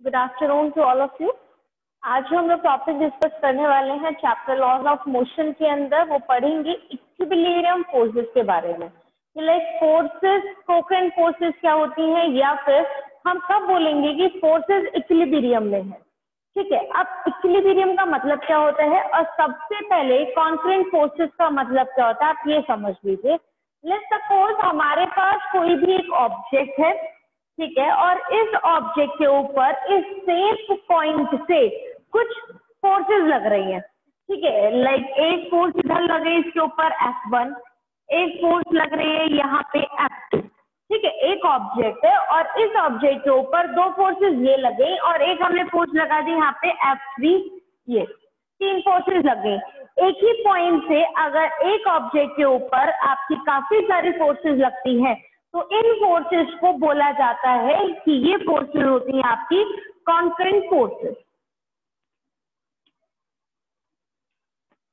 Good afternoon to all of you. आज हम लोग टॉपिक डिस्कस करने वाले हैं चैप्टर लॉज ऑफ मोशन के अंदर। वो पढ़ेंगे इक्विलिब्रियम फोर्सेस के बारे में, लाइक फोर्सेस, कोकरेंट फोर्सेस क्या होती हैं, या फिर हम कब बोलेंगे कि फोर्सेस इक्विलिब्रियम में है। ठीक है, अब इक्विलिब्रियम का मतलब क्या होता है और सबसे पहले कॉन्करेंट फोर्सेस का मतलब क्या होता है आप ये समझ लीजिए। लेट्स सपोज हमारे पास कोई भी एक ऑब्जेक्ट है, ठीक है, और इस ऑब्जेक्ट के ऊपर इस सेम पॉइंट से कुछ फोर्सेस लग रही हैं। ठीक है, लाइक एक फोर्स इधर लग रही है इसके ऊपर F1, एक फोर्स लग रही है यहाँ पे F2। ठीक है, एक ऑब्जेक्ट है और इस ऑब्जेक्ट के ऊपर दो फोर्सेस ये लगे और एक हमने फोर्स लगा दी यहाँ पे F3, ये तीन फोर्सेस लग गई। एक ही पॉइंट से अगर एक ऑब्जेक्ट के ऊपर आपकी काफी सारी फोर्सेस लगती हैं तो इन फोर्सेस को बोला जाता है कि ये फोर्सेस होती हैं आपकी कॉन्करेंट फोर्सेस।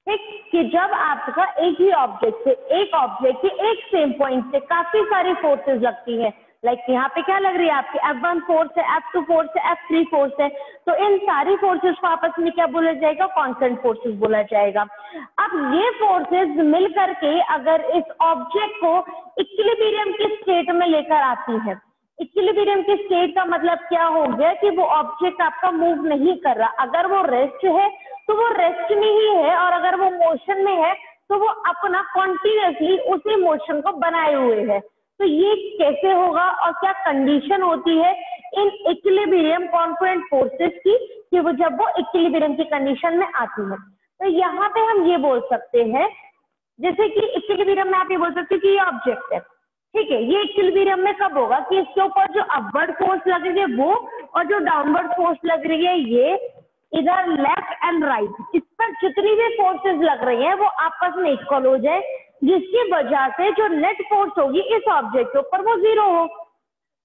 ठीक, कि जब आपका एक ही ऑब्जेक्ट से एक ऑब्जेक्ट के एक सेम पॉइंट से काफी सारी फोर्सेस लगती हैं, लाइक यहाँ पे क्या लग रही है आपकी F1 फोर्स है, F2 फोर्स है, F3 फोर्स है, तो इन सारी फोर्सेस को आपस में क्या बोला जाएगा, कॉन्करेंट फोर्सेस बोला जाएगा। अब ये फोर्सेस मिल करके अगर इस ऑब्जेक्ट को इक्विलिब्रियम के स्टेट में लेकर आती है। इक्विलिब्रियम के स्टेट का मतलब क्या हो गया कि वो ऑब्जेक्ट आपका मूव नहीं कर रहा, अगर वो रेस्ट है तो वो रेस्ट में ही है, और अगर वो मोशन में है तो वो अपना कॉन्टिन्यूसली उसी मोशन को बनाए हुए है। तो ये कैसे होगा और क्या कंडीशन होती है इन इक्विलिब्रियम कॉन्करेंट फोर्सेस की, कि वो जब वो इक्विलिब्रियम की कंडीशन में आती है। तो यहाँ पे हम ये बोल सकते हैं, जैसे कि इक्विलिब्रियम में आप ये बोल सकते हैं कि ये ऑब्जेक्ट है, ठीक है, ये इक्विलिब्रियम में कब होगा कि इसके ऊपर जो अपवर्ड फोर्स लग रही है वो और जो डाउनवर्ड फोर्स लग रही है ये, इधर लेफ्ट एंड राइट, इस पर जितनी भी फोर्सेस लग रही हैं वो आपस में इक्वल हो जाए, जिसकी वजह से जो नेट फोर्स होगी इस ऑब्जेक्ट के ऊपर वो जीरो हो।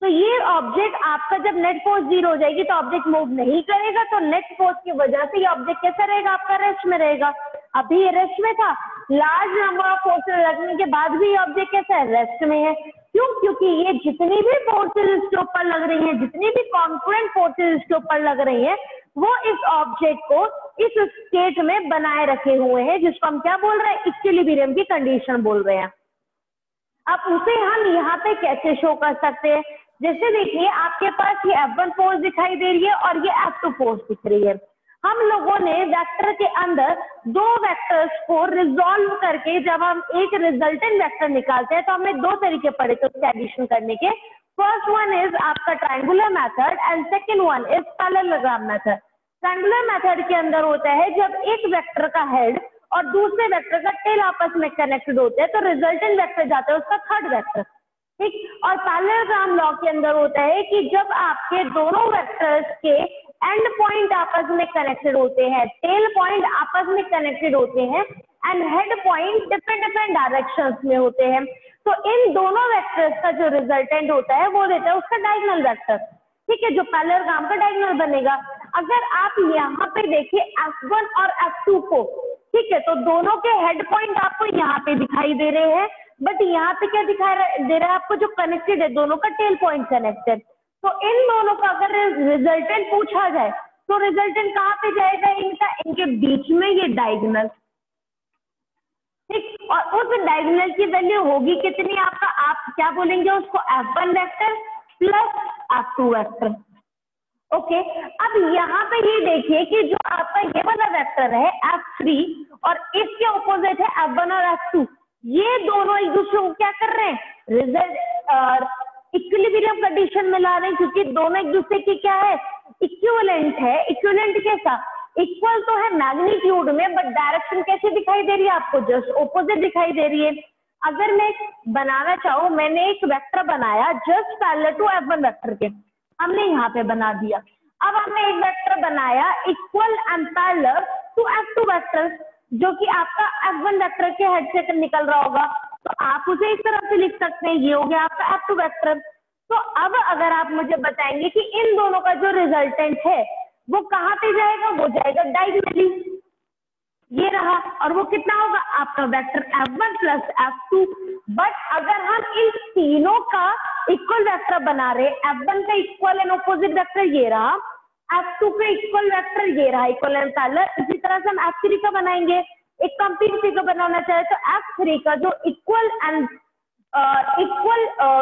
तो ये ऑब्जेक्ट आपका जब नेट फोर्स जीरो हो जाएगी तो ऑब्जेक्ट मूव नहीं करेगा, तो नेट फोर्स की वजह से ये ऑब्जेक्ट कैसा रहेगा, आपका रेस्ट में रहेगा। अभी ये रेस्ट में था, लार्ज नंबर ऑफ फोर्सेस लगने के बाद भी ये ऑब्जेक्ट कैसा है, रेस्ट में है। क्यों? क्योंकि ये जितनी भी फोर्सेस इसके ऊपर लग रही हैं, जितनी भी कॉन्करेंट फोर्सेस इसके ऊपर लग रही हैं, वो इस ऑब्जेक्ट को इस स्टेट में बनाए रखे हुए हैं, जिसको हम क्या बोल रहे हैं, इक्विलिब्रियम की कंडीशन बोल रहे हैं। अब उसे हम यहाँ पे कैसे शो कर सकते हैं, जैसे देखिए आपके पास ये F1 फोर्स दिखाई दे रही है और ये F2 फोर्स दिख रही है। हम लोगों ने वेक्टर के अंदर दो वेक्टर्स को रिजॉल्व करके जब हम एक रिजल्टेंट वेक्टर निकालते हैं तो हमने दो तरीके पढ़े थे उसके एडिशन करने के। फर्स्ट वन इज आपका triangular method and second one is parallelogram method. Triangular method के अंदर होता है जब एक वेक्टर का हेड और दूसरे वेक्टर का टेल आपस में कनेक्टेड होते हैं तो रिजल्टेंट वेक्टर जाता है उसका थर्ड वेक्टर। ठीक, और पैरेललोग्राम लॉ के अंदर होता है कि जब आपके दोनों वेक्टर्स के एंड पॉइंट आपस में कनेक्टेड होते हैं, टेल पॉइंट आपस में कनेक्टेड होते हैं and head point different different directions में होते हैं, तो इन दोनों वेक्टर्स का जो रिजल्टेंट होता है वो देता है उसका डायगोनल वेक्टर। ठीक है, जो पैरेललोग्राम का डायगोनल बनेगा। अगर आप यहाँ पे देखिए F1 और F2 को, ठीक है, तो दोनों के हेड पॉइंट आपको यहाँ पे दिखाई दे रहे हैं, बट यहाँ पे क्या दिखाई दे रहा है आपको, जो कनेक्टेड है दोनों का टेल पॉइंट कनेक्टेड। तो इन दोनों का अगर रिजल्टेंट पूछा जाए तो रिजल्टेंट कहाँ पे जाएगा इनका, इनके बीच में ये डायगोनल। ठीक, और उस डायगोनल की वैल्यू होगी कितनी आपका, आप क्या बोलेंगे उसको, F1 vector plus F2 vector. Okay, अब यहाँ पे ये देखिए कि जो आपका ये वाला वेक्टर है F3 और इसके ऑपोजिट है F1 और F2, ये दोनों एक दूसरे को क्या कर रहे हैं, रिजल्ट इक्विलिब्रियम कंडीशन में ला रहे हैं, क्योंकि दोनों एक दूसरे की क्या है, इक्विवेलेंट है। इक्विवेलेंट कैसा, इक्वल तो है मैग्नीट्यूड में, बट डायरेक्शन कैसे दिखाई दे रही है आपको, जस्ट ऑपोजिट दिखाई दे रही है। अगर मैं बनाना चाहूँ, मैंने एक वेक्टर बनाया just parallel to F1 vector के, हमने यहाँ पे बना दिया। अब हमने एक वेक्टर बनाया equal and parallel to F2 vector, जो कि आपका F1 वेक्टर के हेड से निकल रहा होगा, तो आप उसे इस तरह से लिख सकते हैं, ये हो गया आपका F2 वेक्टर। तो अब अगर आप मुझे बताएंगे कि इन दोनों का जो रिजल्टेंट है वो कहाँ पे जाएगा, वो जाएगा डायगोनली, ये रहा, और वो कितना होगा आपका vector F1 plus F2। But अगर हम इन तीनों का इक्वल वेक्टर बना रहे, F1 का इक्वल एंड ऑपोजिट वेक्टर ये रहा, F2 का इक्वल वेक्टर ये रहा, इक्वल पैरेलल। इसी तरह से हम F3 का बनाएंगे। एक कंप्लीट फिगर बनाना चाहे तो F3 का जो इक्वल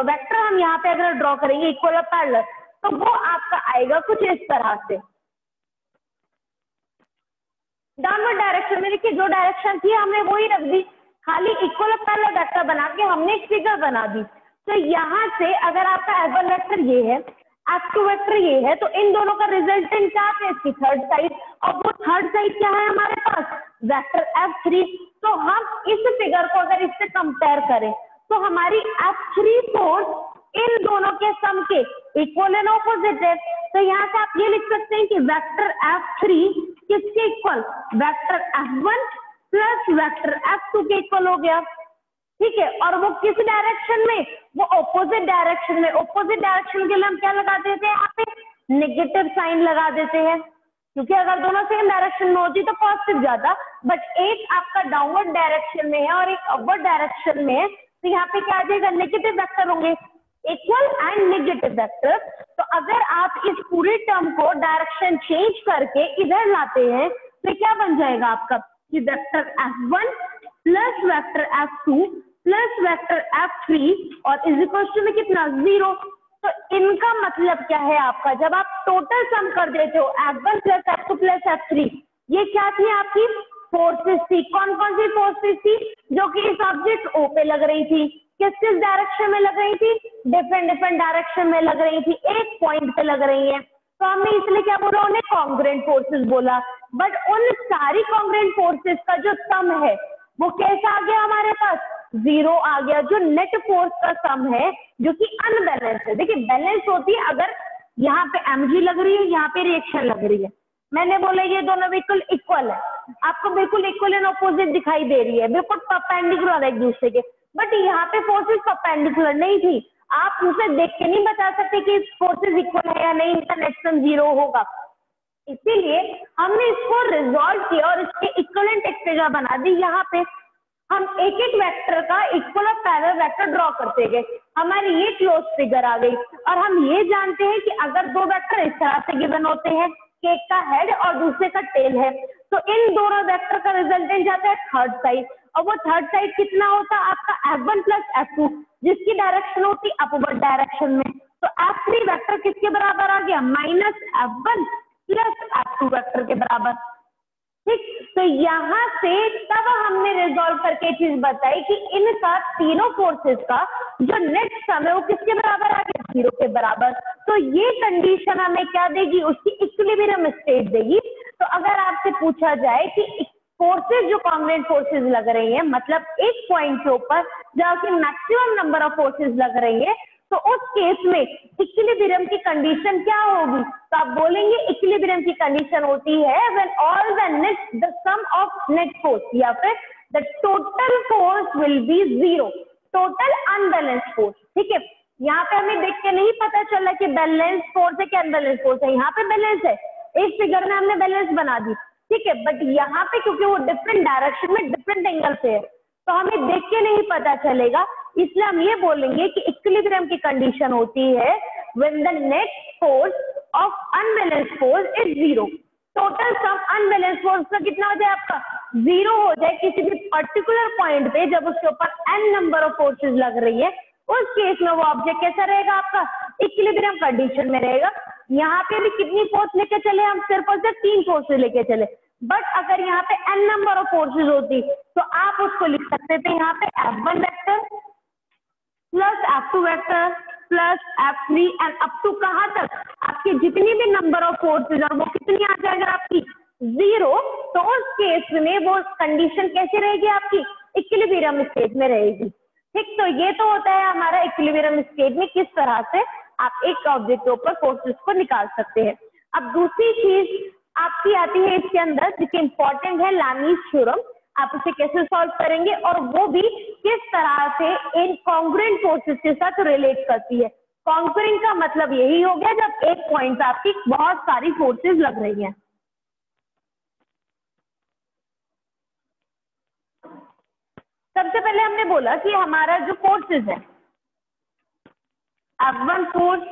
वेक्टर हम यहाँ पे अगर ड्रॉ करेंगे इक्वल और पैरेलल, तो वो आपका आएगा कुछ इस तरह से। डाउनवर्ड डायरेक्शन में देखिए जो डायरेक्शन थी हमने वही रख दी, खाली इक्वल और पैरेलल वेक्टर बना के हमने एक फिगर बना दी। तो यहाँ से अगर आपका F1 वेक्टर ये है, F2 वेक्टर ये है, तो इन दोनों का रिजल्टेंट क्या है इसकी थर्ड साइड, और वो थर्ड साइड क्या है हमारे पास वेक्टर F3। तो हम इस फिगर को अगर इससे कंपेयर करें तो हमारी F3 फोर्स इन दोनों के सम के इक्वल एंड ऑपोजिट है। तो यहाँ से आप ये लिख सकते हैं कि वेक्टर F3 किसके equal, vector F1 plus vector F2 के इक्वल हो गया, ठीक है। और वो किस डायरेक्शन में, वो ऑपोजिट डायरेक्शन में। ऑपोजिट डायरेक्शन के लिए हम क्या लगा देते हैं, यहाँ पे नेगेटिव साइन लगा देते हैं, क्योंकि अगर दोनों सेम डायरेक्शन में होती तो पॉजिटिव जाता, बट एक आपका डाउनवर्ड डायरेक्शन में है और एक अपवर्ड डायरेक्शन में है, तो यहाँ पे क्या आ जाएगा, नेगेटिव वेक्टर होंगे, इक्वल एंड नेगेटिव वेक्टर। तो अगर आप इस पूरे टर्म को डायरेक्शन चेंज करके इधर लाते हैं तो क्या बन जाएगा आपका, कि vector F1 plus vector F2 plus vector F3 और इज इक्वल टू में कितना 0। तो इनका मतलब क्या है आपका, जब आप टोटल सम कर देते हो F1 plus F2 plus F3, ये क्या थी आपकी फोर्सेस थी। कौन कौन सी फोर्सेस थी, जो कि इस ऑब्जेक्ट O पे लग रही थी, किस किस डायरेक्शन में लग रही थी, डिफरेंट डिफरेंट डायरेक्शन में लग रही थी, एक पॉइंट पे लग रही है। तो हमने इसलिए क्या बोला, उन्हें कॉन्ग्रुएंट फोर्सेस बोला। बट उन सारी कॉन्ग्रुएंट फोर्सेस का जो सम है वो कैसा आ गया हमारे पास, 0 आ गया, जो नेट फोर्स का सम है, जो कि अनबैलेंस है। देखिए बैलेंस होती है अगर यहाँ पे mg लग रही है, यहाँ पे रिएक्शन लग रही है, मैंने बोला ये दोनों बिल्कुल इक्वल है, आपको बिल्कुल इक्वल एंड ऑपोजिट दिखाई दे रही है, बिल्कुल परपेंडिकुलर एक दूसरे के, बट यहाँ पे फोर्सेस परपेंडिकुलर नहीं थी। आप उसे देख के नहीं बता सकते कि फोर्सेस इक्वल है या नहीं, इनका नेट सम 0 होगा। इसीलिए हमने इसको रिजॉल्व किया और इसके इक्वलेंट एक फिगर बना दी। यहाँ पे हम एक एक वेक्टर का इक्वल और पैरेलल वेक्टर ड्रॉ करते गए, हमारी ये क्लोज फिगर आ गई। और हम ये जानते हैं कि अगर दो वेक्टर इस तरह से गिवन होते हैं कि एक का हेड और दूसरे का टेल है, तो इन दोनों वेक्टर का रिजल्टेंट जाता है थर्ड साइड, और वो थर्ड साइड कितना होता है आपका F1 प्लस F2, जिसकी डायरेक्शन होती अपवर्ड डायरेक्शन में। तो F3 वेक्टर किसके बराबर आ गया, minus F1 plus F2 vector के बराबर, ठीक। तो यहाँ से तब हमने रिजॉल्व करके चीज बताई कि इनका तीनों फोर्सेस का जो नेट सम है वो किसके बराबर आ गया, 0 के बराबर। तो ये कंडीशन हमें क्या देगी, उसकी इक्विलिब्रियम स्टेट देगी। तो अगर आपसे पूछा जाए कि फोर्सेस जो कॉन्ग्रुएंट फोर्सेस लग रही है, मतलब एक पॉइंट के ऊपर जहाँ की मैक्सिमम नंबर ऑफ फोर्सेस लग रही है, तो उस केस में इक्विलिब्रियम की कंडीशन क्या होगी, तो आप बोलेंगे इक्विलिब्रियम की कंडीशन होती है when all the net the sum of net force, या फिर the total force will be 0, total unbalance force, ठीक है। यहाँ पे हमें देख के नहीं पता चला कि बैलेंस फोर्स है कि अनबैलेंस फोर्स है, यहाँ पे बैलेंस है, एक फिगर में हमने बैलेंस बना दी, ठीक है। बट यहाँ पे क्योंकि वो डिफरेंट डायरेक्शन में डिफरेंट एंगल से है, तो हमें देख के नहीं पता चलेगा, इसलिए हम ये बोलेंगे कि इक्विलिब्रियम की कंडीशन होती है when the net force of unbalance force is 0, total sum unbalance force का कितना हो जाए आपका 0 हो जाए किसी भी पर्टिकुलर पॉइंट पे, जब उसके ऊपर n नंबर ऑफ फोर्सेस लग रही है, उस केस में वो ऑब्जेक्ट कैसा रहेगा आपका, इक्विलिब्रियम कंडीशन में रहेगा। यहाँ पे भी कितनी फोर्स लेके चले, हम सिर्फ और सिर्फ 3 फोर्सेस लेके चले, बट अगर यहाँ पे n नंबर ऑफ फोर्सेस होती तो आप उसको लिख सकते थे यहाँ पे F1 vector plus F2 vector plus F3 and up to कहाँ तक, आपकी जितनी भी नंबर ऑफ फोर्सेस और वो कितनी आ जाएगा आपकी 0, तो उस केस में वो कंडीशन कैसी रहेगी आपकी, इक्विलिब्रियम स्टेट में रहेगी, ठीक। तो ये तो होता है हमारा इक्विलिब्रियम स्टेट में किस तरह से आप एक ऑब्जेक्ट के ऊपर फोर्सेस को निकाल सकते हैं। अब दूसरी चीज आपकी आती है इसके अंदर, जो कि इंपॉर्टेंट है, लामीज थ्योरम। आप उसे कैसे सॉल्व करेंगे और वो भी किस तरह से इन कॉन्ग्रुएंट फोर्सेस के साथ रिलेट करती है। कॉन्करिंग का मतलब यही हो गया जब एक पॉइंट आपकी बहुत सारी फोर्सेस लग रही हैं। सबसे पहले हमने बोला कि हमारा जो फोर्सेस है, F1 फोर्स,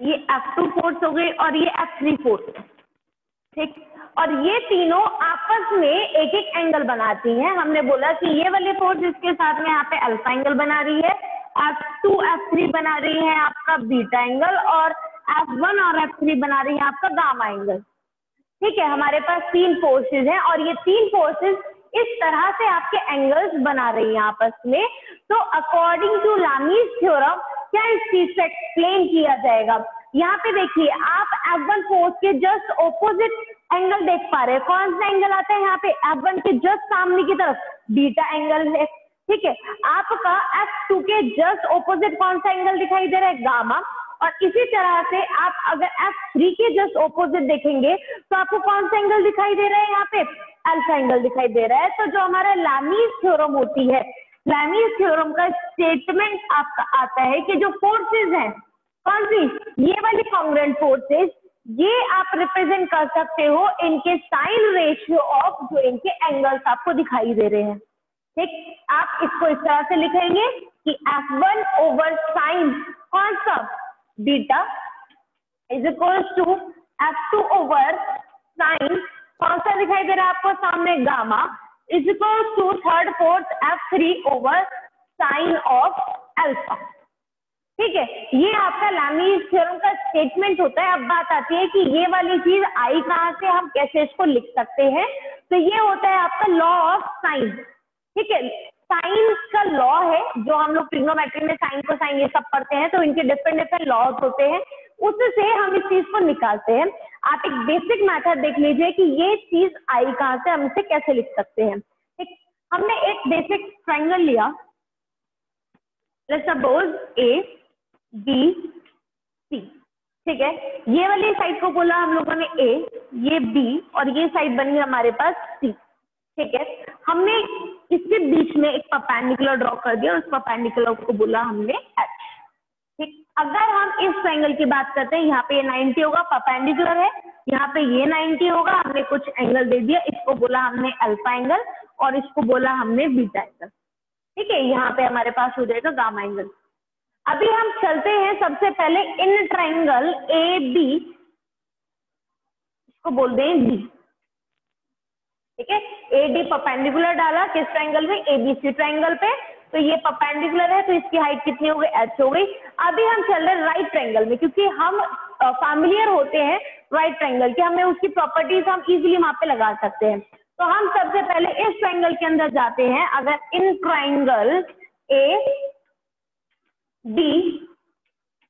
ये F2 फोर्स हो गई और ये F3 फोर्स, ठीक। और ये तीनों आपस में एक एक एंगल बनाती हैं। हमने बोला कि ये वाली फोर्स इसके साथ में यहाँ पे अल्फा एंगल बना रही है, F2 F3 बना रही है आपका बीटा एंगल, और F1 और F3 बना रही है आपका गामा एंगल, ठीक है। हमारे पास तीन फोर्सेस हैं और ये तीन फोर्सेस इस तरह से आपके एंगल्स बना रही हैं आपस में। तो अकॉर्डिंग टू लामीज थ्योरम क्या इस चीज से एक्सप्लेन किया जाएगा। यहाँ पे देखिए आप F1 फोर्स के जस्ट ऑपोजिट एंगल देख पा रहे हैं। कौन सा एंगल आता है यहाँ पे, F1 के जस्ट सामने की तरफ बीटा एंगल है, ठीक है। आपका F2 के जस्ट ऑपोजिट कौन सा एंगल दिखाई दे रहा है, गामा। और इसी तरह से आप अगर F3 के जस्ट ऑपोजिट देखेंगे तो आपको कौन सा एंगल दिखाई दे रहा है, यहाँ पे अल्फा एंगल दिखाई दे रहा है। तो जो हमारा लामीज थ्योरम होती है, लामीज थ्योरम का स्टेटमेंट आपका आता है कि जो फोर्सेस हैं, कौन सी, ये वाली कॉन्ग्रुएंट फोर्सेस, ये आप रिप्रेजेंट कर सकते हो इनके साइन रेशियो ऑफ जो इनके एंगल्स आपको दिखाई दे रहे हैं, ठीक। आप इसको इस तरह से लिखेंगे कि F1 ओवर साइन कौन सा, beta, is equal to F2 over sine कौन सा दिखाई दे रहा है आपको सामने, gamma, is equal to third fourth F3 over sine of alpha, ठीक है। ये आपका लामीज थ्योरम का स्टेटमेंट होता है। अब बात आती है कि ये वाली चीज आई कहाँ से, हम कैसे इसको लिख सकते हैं। तो ये होता है आपका लॉ ऑफ साइन, ठीक है। साइन का लॉ है, जो हम लोग ट्रिग्नोमेट्री में साइन को साइन ये सब पढ़ते हैं, तो इनके डिफरेंट डिफरेंट लॉज होते हैं, उससे हम इस चीज को निकालते हैं। आप एक बेसिक मेथड देख लीजिए कि ये चीज आई कहाँ से, हम इसे कैसे लिख सकते हैं, ठीक। हमने एक बेसिक ट्रायंगल लिया, let's suppose A B C, ठीक है। ये वाली साइड को बोला हम लोगों ने A, ये B, और ये साइड बनी हमारे पास C, ठीक है। हमने इसके बीच में एक परपेंडिकुलर ड्रॉ कर दिया और उस परपेंडिकुलर को बोला हमने H, ठीक। अगर हम इस ट्रायंगल की बात करते हैं, यहाँ पे ये 90 होगा, परपेंडिकुलर है, यहाँ पे ये 90 होगा, हमने कुछ एंगल दे दिया, इसको बोला हमने अल्फा एंगल और इसको बोला हमने बीटा एंगल, ठीक है। यहाँ पे हमारे पास हो जाएगा गामा एंगल। अभी हम चलते हैं सबसे पहले इन ट्रायंगल AB, इसको बोल दें D, ठीक है। AD परपेंडिकुलर डाला किस ट्रायंगल में, ABC ट्रायंगल पे, तो ये परपेंडिकुलर है तो इसकी हाइट कितनी हो गई, H हो गई। अभी हम चल रहे हैं राइट ट्रायंगल में, क्योंकि हम फैमिलियर होते हैं राइट ट्रायंगल के, हमें उसकी प्रॉपर्टीज हम इजीली वहां पे लगा सकते हैं। तो हम सबसे पहले इस ट्रायंगल के अंदर जाते हैं। अगर इन ट्रायंगल AB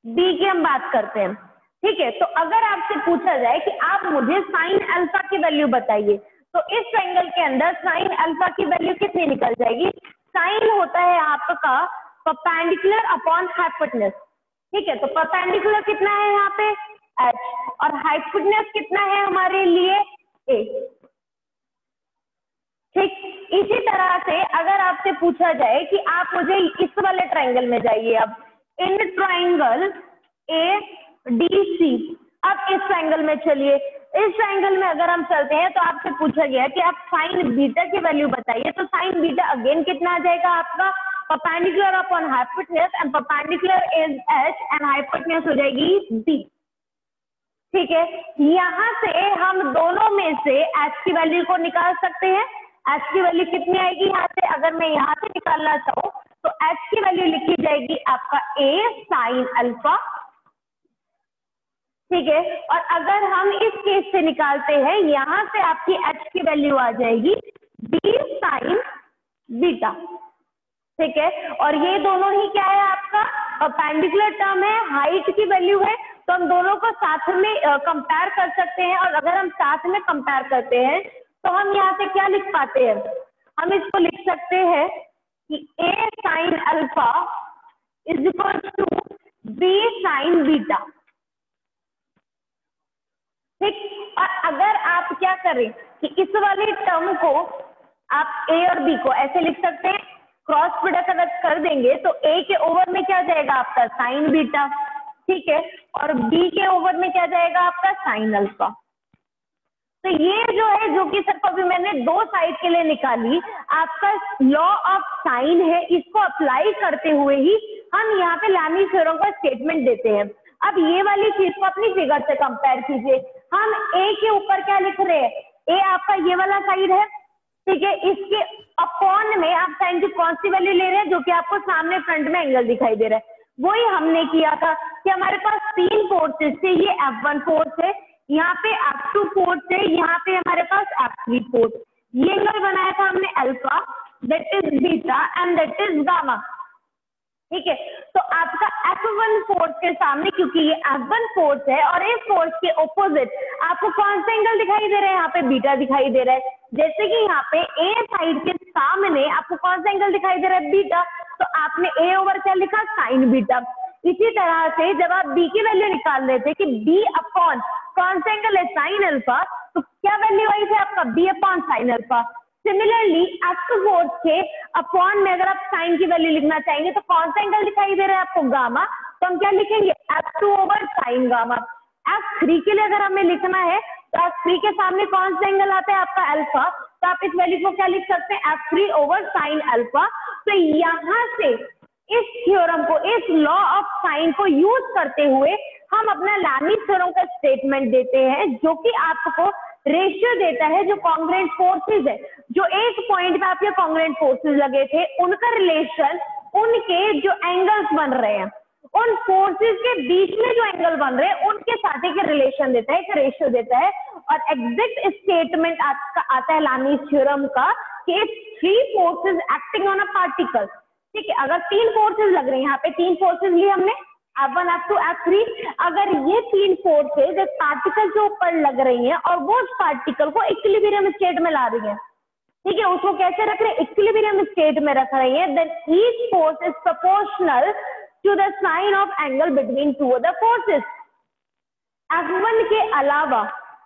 की हम बात करते हैं, ठीक है। तो अगर आपसे पूछा जाए कि आप मुझे साइन अल्फा की वैल्यू बताइए, तो इस ट्रायंगल के अंदर साइन अल्फा की वैल्यू कितनी निकल जाएगी। साइन होता है आपका परपेंडिकुलर अपॉन हाइपोटेन्यूज, ठीक है। तो परपेंडिकुलर कितना है यहाँ पे H, और हाइपोटेन्यूज कितना है हमारे लिए A, ठीक। इसी तरह से अगर आपसे पूछा जाए कि आप मुझे इस वाले ट्रायंगल में जाइए, अब इन ट्रायंगल ADC, अब इस ट्रायंगल में चलिए, इस ट्रायंगल में अगर हम चलते हैं तो आपसे पूछा गया कि आप साइन बीटा की वैल्यू बताइए, तो साइन बीटा अगेन कितना आ जाएगा आपका, perpendicular upon hypotenuse, and perpendicular is H and hypotenuse हो जाएगी D, ठीक है। यहाँ से हम दोनों में से H की वैल्यू को निकाल सकते हैं। H की वैल्यू कितनी आएगी यहाँ से, अगर मैं यहाँ से निकालना चाहूँ तो H की वैल्यू लिखी जाएगी आपका A साइन अल्फा, ठीक है। और अगर हम इस केस से निकालते हैं, यहाँ से आपकी H की वैल्यू आ जाएगी B साइन बीटा, ठीक है। और ये दोनों ही क्या है आपका परपेंडिकुलर टर्म है, हाइट की वैल्यू है, तो हम दोनों को साथ में कंपेयर कर सकते हैं। और अगर हम साथ में कंपेयर करते हैं तो हम यहाँ से क्या लिख पाते हैं, हम इसको लिख सकते हैं कि A sine alpha is equal to B sine beta, ठीक। और अगर आप क्या करें कि इस वाले टर्म को आप A और B को ऐसे लिख सकते हैं, क्रॉस प्रोडक्ट अगर कर देंगे तो A के ओवर में क्या जाएगा आपका साइन बीटा, ठीक है, और B के ओवर में क्या जाएगा आपका साइन अल्फा। तो ये जो है, जो कि सिर्फ अभी मैंने दो साइड के लिए निकाली, आपका लॉ ऑफ साइन है, इसको अप्लाई करते हुए ही हम यहाँ पे लामीज थ्योरम का स्टेटमेंट देते हैं। अब ये वाली चीज को अपनी फिगर से कंपेयर कीजिए। हम ए के ऊपर क्या लिख रहे हैं, ए आपका ये वाला साइड है, ठीक है, इसके अपॉन में आप साइन की कौन सी वैल्यू ले रहे हैं, जो कि आपको सामने फ्रंट में एंगल दिखाई दे रहा है। वही हमने किया था कि हमारे पास 3 फोर्सेस थे, ये F1 फोर्स है, यहाँ पे F2 फोर्स है, यहाँ पे हमारे पास F3 फोर्स। ये एंगल बनाया था हमने alpha, that is beta and that is gamma, ठीक है। तो आपका F1 फोर्स के सामने, क्योंकि ये F1 फोर्स है और इस फोर्स के ऑपोजिट आपको कौन सा एंगल दिखाई दे रहा है, यहाँ पे बीटा दिखाई दे रहा है। जैसे कि यहाँ पे ए साइड के सामने आपको कौन सा एंगल दिखाई दे रहा है, बीटा, तो आपने ए ओवर क्या लिखा, साइन बीटा। इसी तरह से जब आप बी की वैल्यू निकाल रहे थे कि बी अपॉन कौन सा एंगल है, साइन अल्फा, तो क्या वैल्यू आई थी आपका, B upon sine alpha. Similarly F2 force के अपॉन में अगर आप साइन की वैल्यू लिखना चाहेंगे तो कौन सा एंगल दिखाई दे रहा है आपको, गामा, तो हम क्या लिखेंगे, F2 over sign gamma. F3 के लिए अगर हमें लिखना है तो F3 के सामने कौन सा एंगल आता है आपका, अल्फा, तो आप इस वैल्यू को क्या लिख सकते हैं, F3 ओवर साइन अल्फा। तो यहाँ से इस थ्योरम को, इस लॉ ऑफ साइन को यूज करते हुए हम अपना लैमिस थ्योरम का स्टेटमेंट देते हैं, जो कि आपको रेशियो देता है जो कॉन्ग्रुएंट फोर्सेस है, जो एक पॉइंट पे आपके कॉन्ग्रुएंट फोर्सेस लगे थे, उनका रिलेशन, उनके जो एंगल्स बन रहे हैं, उन फोर्सेस के बीच में जो एंगल बन रहे हैं उनके साथ एक रिलेशन देता है, एक रेशियो देता है। और एग्जैक्ट स्टेटमेंट आता है लैमिस थ्योरम का कि 3 forces acting on a particle, ठीक है। अगर 3 फोर्सेस लग रहे हैं, यहाँ पे 3 फोर्सेस लिए हमने, F1, F2, F3, अगर ये 3 फोर्सेस एक पार्टिकल के ऊपर लग रही हैं और वो उस पार्टिकल को इक्विलिब्रियम स्टेट में ला रही है, ठीक है, उसको कैसे रख रहे हैं, इक्विलिब्रियम स्टेट में रख रही है, then each force is proportional to the sine of angle between 2 other forces. F1 के अलावा,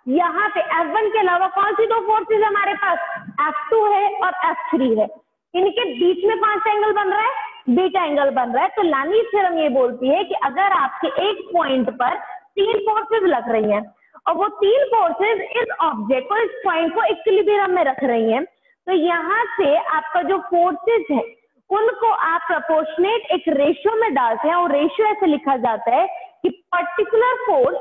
यहाँ पे F1 के अलावा कौन सी 2 फोर्सेस हमारे पास, F2 है और F3 है, इनके बीच में कौन सा एंगल बन रहा है, बीटा एंगल बन रहा है। तो लैमिस थ्योरम ये बोलती है कि अगर आपके एक पॉइंट पर 3 फोर्सेस लग रही हैं और वो 3 फोर्सेस इस ऑब्जेक्ट को, इस पॉइंट को इक्विलिब्रियम में रख रही हैं, तो यहाँ से आपका जो फोर्सेस है उनको आप प्रोपोर्शनेट एक रेशियो में डालते हैं, और रेशियो ऐसे लिखा जाता है कि पर्टिकुलर फोर्स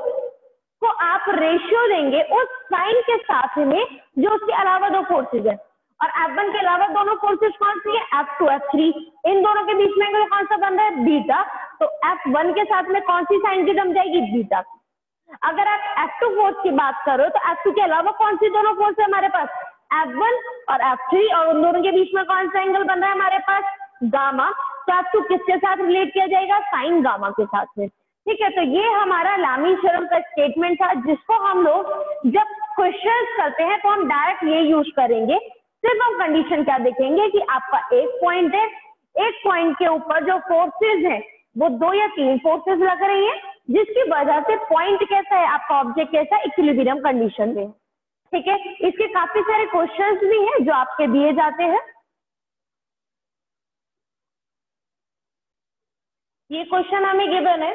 को आप रेशियो देंगे उस साइन के साथ में जो उसके अलावा 2 फोर्सेस है। और F1 के अलावा दोनों फोर्सेस कौन सी है, F2, F3, इन दोनों के बीच में एंगल कौन सा बन रहा है, बीटा, तो F1 के साथ में कौन सी साइन की जम जाएगी, बीटा। अगर आप F2 फोर्स की बात करो तो F2 के अलावा कौन सी दोनों फोर्स है हमारे पास, F1 और F3, और उन दोनों के बीच में कौन सा एंगल बन रहा है हमारे पास, गामा। तो F2 किसके साथ रिलेट किया जाएगा, साइन गामा के साथ में, ठीक है। तो ये हमारा लैमिस थ्योरम का स्टेटमेंट था, जिसको हम लोग जब क्वेश्चंस करते हैं तो हम डायरेक्ट ये यूज करेंगे। सिर्फ हम कंडीशन क्या देखेंगे कि आपका एक पॉइंट है, एक पॉइंट के ऊपर जो फोर्सेस हैं वो 2 या 3 फोर्सेस लग रही हैं, जिसकी वजह से पॉइंट कैसा है, आपका ऑब्जेक्ट कैसा है, इक्विलिब्रियम कंडीशन में, ठीक है। इसके काफी सारे क्वेश्चंस भी हैं जो आपके दिए जाते हैं। ये क्वेश्चन हमें गिवन है,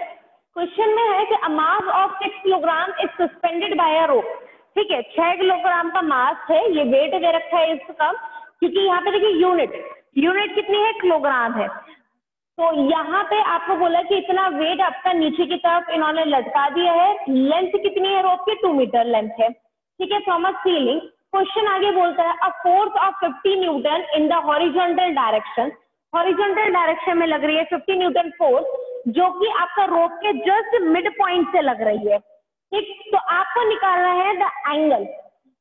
क्वेश्चन में है कि a mass of 6 kilogram is suspended by a rope, ठीक है। 6 किलोग्राम का मास है, ये वेट दे रखा है इसका, क्योंकि यहाँ पे देखिए यूनिट कितनी है, किलोग्राम है। तो यहाँ पे आपको बोला कि इतना वेट आपका नीचे की तरफ इन्होंने लटका दिया है, लेंथ कितनी है रोप की, 2 मीटर लेंथ है, ठीक है, फ्रॉम अ सीलिंग। क्वेश्चन आगे बोलता है a force of 50 Newton in the horizontal direction, horizontal direction में लग रही है 50 न्यूटन फोर्स, जो कि आपका रोप के जस्ट मिड पॉइंट से लग रही है, ठीक। तो आपको निकालना है the angle,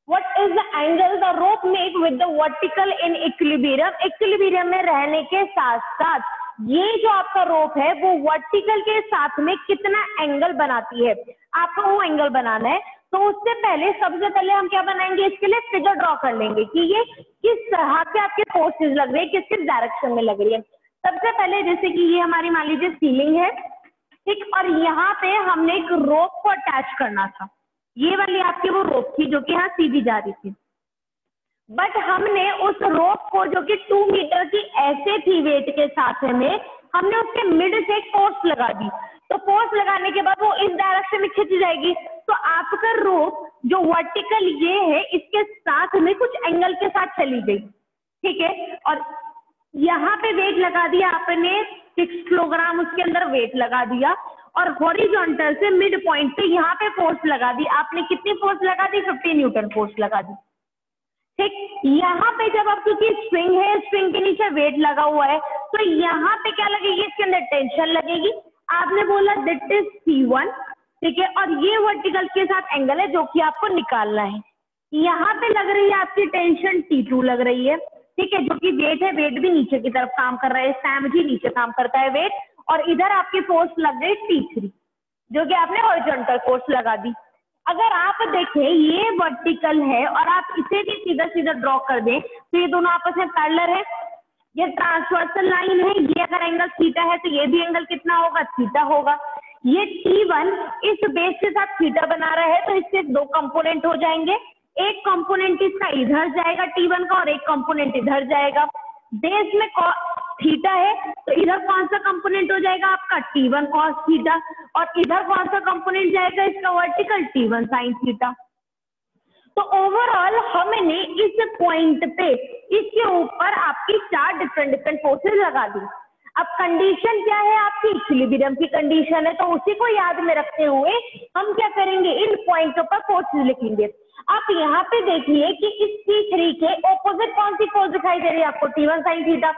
what is the angle the rope make with the vertical in equilibrium, equilibrium में रहने के साथ साथ ये जो आपका रोप है वो वर्टिकल के साथ में कितना एंगल बनाती है, आपको वो एंगल बनाना है। तो उससे पहले सबसे पहले हम क्या बनाएंगे, इसके लिए फिगर ड्रॉ कर लेंगे कि ये किस तरह के आपके फोर्सेस लग रही है, किस किस डायरेक्शन में लग रही है। सबसे पहले जैसे कि ये हमारी मान लीजिए सीलिंग है, ठीक, और यहाँ पे हमने एक रोप को अटैच करना था, ये वाली आपकी वो रोप थी जो कि यहाँ सीधी जा रही थी, बट हमने उस रोप को जो कि 2 मीटर की ऐसे थी वेट के साथ में, हमने उसके मिड से एक फोर्स लगा दी। तो फोर्स लगाने के बाद वो इस डायरेक्शन में खिंच जाएगी, तो आपका रोप जो वर्टिकल ये है इसके साथ में कुछ एंगल के साथ चली गई, ठीक है। और यहाँ पे वेट लगा दिया आपने 6 किलोग्राम, उसके अंदर वेट लगा दिया, और हॉरिजॉन्टल से मिड पॉइंट पे यहाँ पे फोर्स लगा दी आपने। कितनी फोर्स लगा दी? 50 न्यूटन फोर्स लगा दी। ठीक, यहाँ पे जब आप, क्योंकि स्प्रिंग है, स्प्रिंग के नीचे वेट लगा हुआ है, तो यहाँ पे क्या लगेगी? इसके अंदर टेंशन लगेगी। आपने बोला दैट इज T1, ठीक है, और ये वर्टिकल के साथ एंगल है जो कि आपको निकालना है। यहाँ पे लग रही है आपकी टेंशन T2 लग रही है, ठीक है, जो कि वेट है, वेट भी नीचे की तरफ काम कर रहा है, सैम जी नीचे काम करता है वेट, और इधर आपकी फोर्स लग गई T3 जो कि आपने हॉरिजॉन्टल फोर्स लगा दी। अगर आप देखें ये वर्टिकल है और आप इसे भी सीधा सीधा ड्रॉ कर दें तो ये दोनों आपस में पैरेलल है, ये ट्रांसवर्सल लाइन है, ये अगर एंगल थीटा है तो ये भी एंगल कितना होगा? थीटा होगा। ये T1 इस बेस के साथ थीटा बना रहा है तो इसके दो कंपोनेंट हो जाएंगे, एक कंपोनेंट इसका इधर जाएगा T1 का और एक कंपोनेंट इधर जाएगा। बेस में थीटा है तो इधर कौन सा कंपोनेंट हो जाएगा आपका? T1 cos थीटा, और इधर कौन सा कंपोनेंट जाएगा इसका? Vertical T1 sin theta. तो ओवरऑल हमने इस पॉइंट पे इसके ऊपर आपकी 4 डिफरेंट फोर्सेस लगा दी। अब कंडीशन क्या है आपकी? इक्विलिब्रियम की कंडीशन है, तो उसी को याद में रखते हुए हम क्या करेंगे? इन पॉइंटों पर फोर्सेस लिखेंगे। आप यहाँ पे देखिए कि इस T3 के ऑपोजिट कौन सी फोर्स दिखाई दे रही है आपको? T1 sin theta.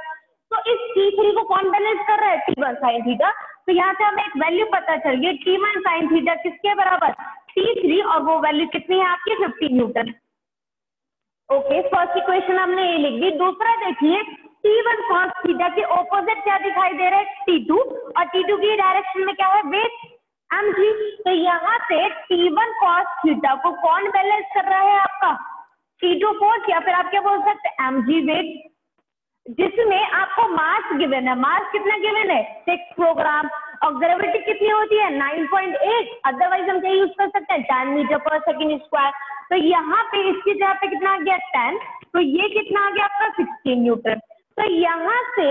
तो इस T3 को कौन बैलेंस कर रहा है? T1 sin theta. तो यहाँ से हमें एक वैल्यू पता चल गई, T1 sin थीटा किसके बराबर? T3, और वो वैल्यू कितनी है आपकी? 50 न्यूटन। ओके, फर्स्ट इक्वेशन हमने ये लिख दी। दूसरा देखिए, T1 cos थीटा के ऑपोजिट क्या दिखाई दे रहा है? T2, और T2 की डायरेक्शन में क्या है? Weight mg। तो यहाँ से T1 cos थीटा को कौन बैलेंस कर रहा है आपका? T2 फोर्स, या फिर आप क्या बोल सकते हैं? mg वेट, जिसमें आपको मास गिवन है। मास कितना गिवन है? 6 किलोग्राम, और ग्रेविटी कितनी होती है? 9.8। अदरवाइज हम क्या यूज कर सकते हैं? 10 मीटर पर सेकेंड स्क्वायर। तो यहाँ पे इसकी जगह पे कितना आ गया? 10, तो ये कितना आ गया आपका? 16 न्यूटन। तो यहाँ से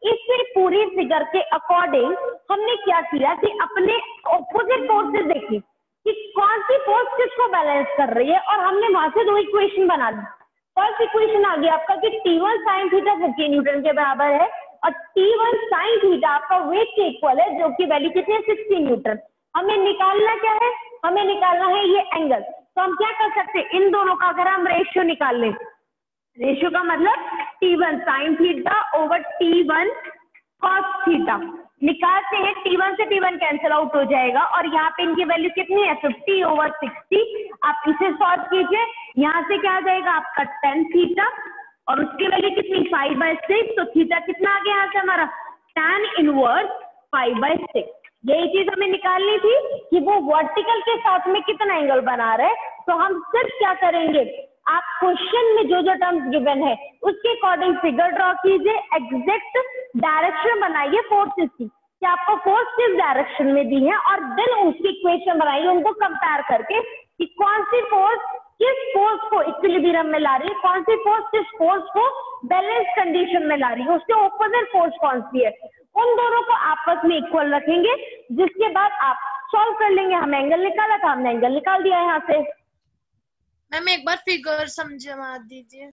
इस पूरी फिगर के अकॉर्डिंग हमने क्या किया कि अपने ऑपोजिट फोर्सेस देखी कि कौन सी फोर्स किसको बैलेंस कर रही है, और हमने वहां से 2 इक्वेशन बना दी। फर्स्ट इक्वेशन आ गया आपका कि T1 sin थीटा 50 न्यूटन के बराबर है, और T1 sin थीटा आपका वेट के इक्वल है, जो कि वैल्यू कितनी है? 60 न्यूटन। हमें निकालना क्या है? हमें निकालना है ये एंगल। तो हम क्या कर सकते हैं? इन दोनों का अगर हम रेशियो निकाल लें, रेशियो का मतलब T1 sin theta over T1 cos theta, निकालते हैं T1 से T1 कैंसिल आउट हो जाएगा, और यहाँ पे इनकी वैल्यू कितनी है? 50 ओवर 60। आप इसे सॉल्व कीजिए, यहाँ से क्या आ जाएगा आपका? 10 थीटा, और उसकी वैल्यू कितनी? 5/6। तो थीटा कितना आ गया यहाँ से हमारा? tan inverse 5/6। यही चीज हमें निकालनी थी कि वो वर्टिकल के साथ में कितना एंगल बना रहे। तो हम सिर्फ क्या करेंगे, आप क्वेश्चन में जो जो टर्म्स गिवन है उसके अकॉर्डिंग फिगर ड्रॉ कीजिए, एग्जैक्ट डायरेक्शन बनाइए फोर्सेस की कि आपको फोर्स किस डायरेक्शन में दी है, और देन उसकी इक्वेशन बनाइए उनको कंपेयर करके कि कौन सी फोर्स किस फोर्स को इक्विलिब्रियम में ला रही है, कौन सी फोर्स किस फोर्स को बैलेंस कंडीशन में ला रही है, उसके ऑपोजिट फोर्स कौन सी है। उन दोनों को आपस में इक्वल रखेंगे, जिसके बाद आप सॉल्व कर लेंगे। हमें एंगल निकाला था, हमने एंगल निकाल दिया यहाँ से। मैम एक बार फिगर समझा दीजिए।